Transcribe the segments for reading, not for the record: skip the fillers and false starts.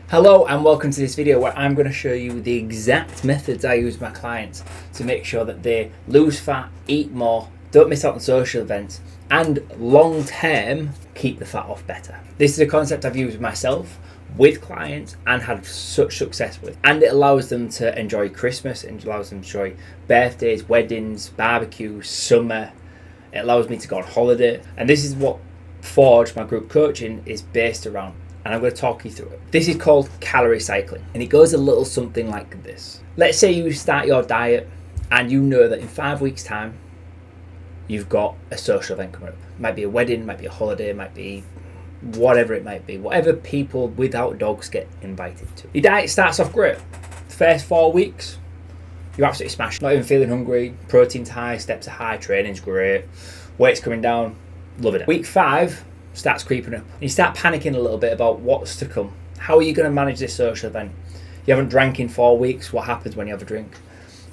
Hello and welcome to this video where I'm going to show you the exact methods I use with my clients to make sure that they lose fat, eat more, don't miss out on social events, and long term keep the fat off better. This is a concept I've used myself with clients and had such success with, and it allows them to enjoy Christmas, and allows them to enjoy birthdays, weddings, barbecues, summer. It allows me to go on holiday, and this is what Forge, my group coaching, is based around. And I'm going to talk you through it. This is called Calorie Cycling, and it goes a little something like this. Let's say you start your diet and you know that in 5 weeks' time you've got a social event coming up. It might be a wedding, might be a holiday, might be whatever it might be, whatever people without dogs get invited to. Your diet starts off great. The first 4 weeks, you're absolutely smashed. Not even feeling hungry, protein's high, steps are high, training's great, weight's coming down, loving it. Week 5 starts creeping up. You start panicking a little bit about what's to come. How are you going to manage this social event? You haven't drank in 4 weeks. What happens when you have a drink?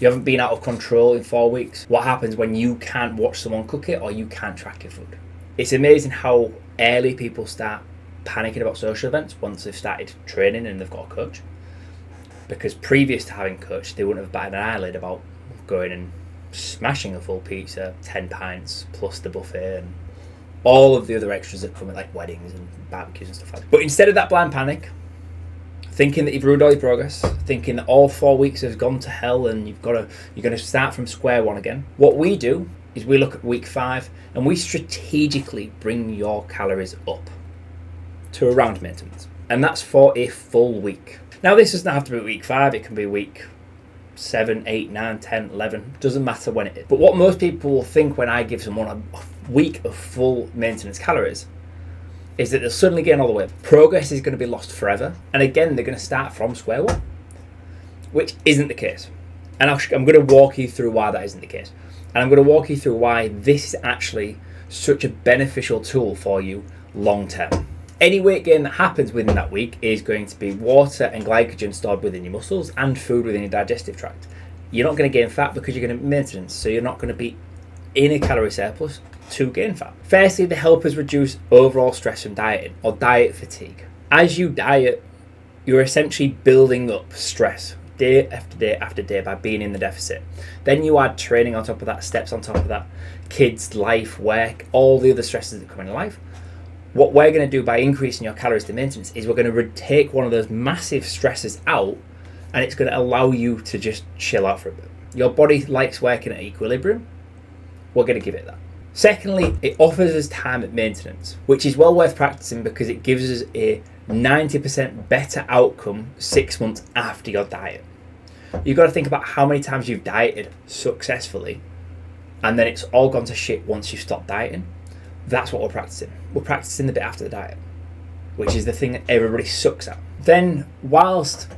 You haven't been out of control in 4 weeks. What happens when you can't watch someone cook it or you can't track your food? It's amazing how early people start panicking about social events once they've started training and they've got a coach. Because previous to having a coach, they wouldn't have batted an eyelid about going and smashing a full pizza, 10 pints plus the buffet and all of the other extras that come with, like weddings and barbecues and stuff like that. But instead of that blind panic, thinking that you've ruined all your progress, thinking that all 4 weeks has gone to hell and you're going to start from square one again, what we do is we look at week 5 and we strategically bring your calories up to around maintenance. And that's for a full week. Now, this doesn't have to be week 5. It can be week 7, 8, 9, 10, 11. Doesn't matter when it is. But what most people will think when I give someone a week of full maintenance calories is that they'll suddenly gain all the weight. Progress is going to be lost forever. And again, they're going to start from square one, which isn't the case. And I'm going to walk you through why that isn't the case. And I'm going to walk you through why this is actually such a beneficial tool for you long term. Any weight gain that happens within that week is going to be water and glycogen stored within your muscles and food within your digestive tract. You're not going to gain fat because you're going to maintenance, so you're not going to be in a calorie surplus to gain fat. Firstly, the help is reduce overall stress from dieting or diet fatigue. As you diet, you're essentially building up stress day after day after day by being in the deficit. Then you add training on top of that, steps on top of that, kids, life, work, all the other stresses that come in life. What we're going to do by increasing your calories to maintenance is we're going to take one of those massive stresses out, and it's going to allow you to just chill out for a bit. Your body likes working at equilibrium. We're going to give it that. Secondly, it offers us time at maintenance, which is well worth practicing because it gives us a 90% better outcome 6 months after your diet. You've got to think about how many times you've dieted successfully and then it's all gone to shit once you've stopped dieting. That's what we're practicing. We're practicing the bit after the diet, which is the thing that everybody sucks at. Then, whilst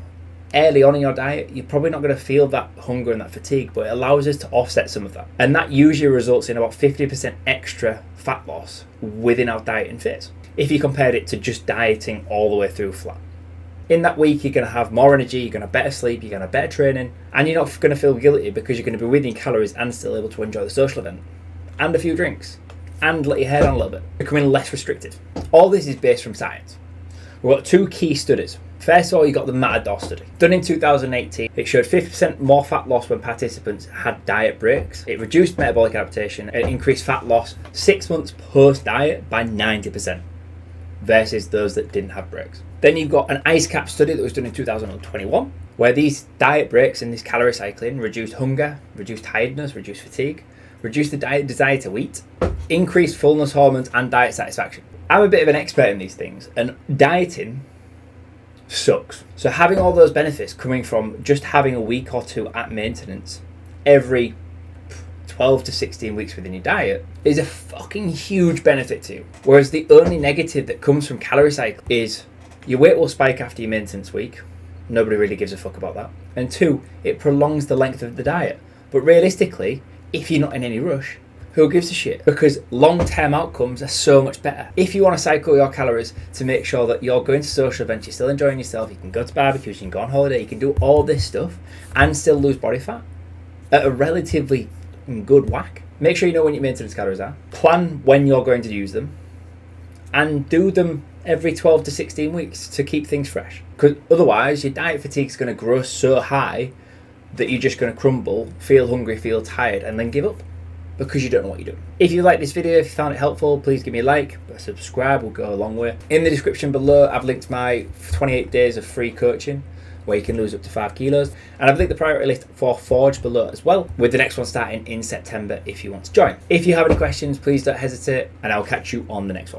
early on in your diet, you're probably not going to feel that hunger and that fatigue, but it allows us to offset some of that. And that usually results in about 50% extra fat loss within our dieting phase, if you compared it to just dieting all the way through flat. In that week, you're going to have more energy, you're going to have better sleep, you're going to have better training, and you're not going to feel guilty because you're going to be within calories and still able to enjoy the social event and a few drinks. And let your hair down a little bit, becoming less restrictive. All this is based from science. We've got 2 key studies. First of all, you've got the Matador study. Done in 2018, it showed 50% more fat loss when participants had diet breaks. It reduced metabolic adaptation. It increased fat loss 6 months post-diet by 90% versus those that didn't have breaks. Then you've got an ice cap study that was done in 2021, where these diet breaks and this calorie cycling reduced hunger, reduced tiredness, reduced fatigue, reduced the desire to eat, increased fullness hormones and diet satisfaction. I'm a bit of an expert in these things, and dieting sucks. So having all those benefits coming from just having a week or 2 at maintenance every 12 to 16 weeks within your diet is a fucking huge benefit to you. Whereas the only negative that comes from calorie cycle is your weight will spike after your maintenance week. Nobody really gives a fuck about that. And 2, it prolongs the length of the diet. But realistically, if you're not in any rush, who gives a shit? Because long-term outcomes are so much better. If you want to cycle your calories to make sure that you're going to social events, you're still enjoying yourself, you can go to barbecues, you can go on holiday, you can do all this stuff and still lose body fat at a relatively good whack. Make sure you know when your maintenance calories are. Plan when you're going to use them and do them every 12 to 16 weeks to keep things fresh. Because otherwise, your diet fatigue is going to grow so high that you're just going to crumble, feel hungry, feel tired, and then give up because you don't know what you're doing. If you like this video, if you found it helpful, please give me a like. A subscribe will go a long way. In the description below, I've linked my 28 days of free coaching where you can lose up to 5 kilos. And I've linked the priority list for Forge below as well, with the next one starting in September if you want to join. If you have any questions, please don't hesitate, and I'll catch you on the next one.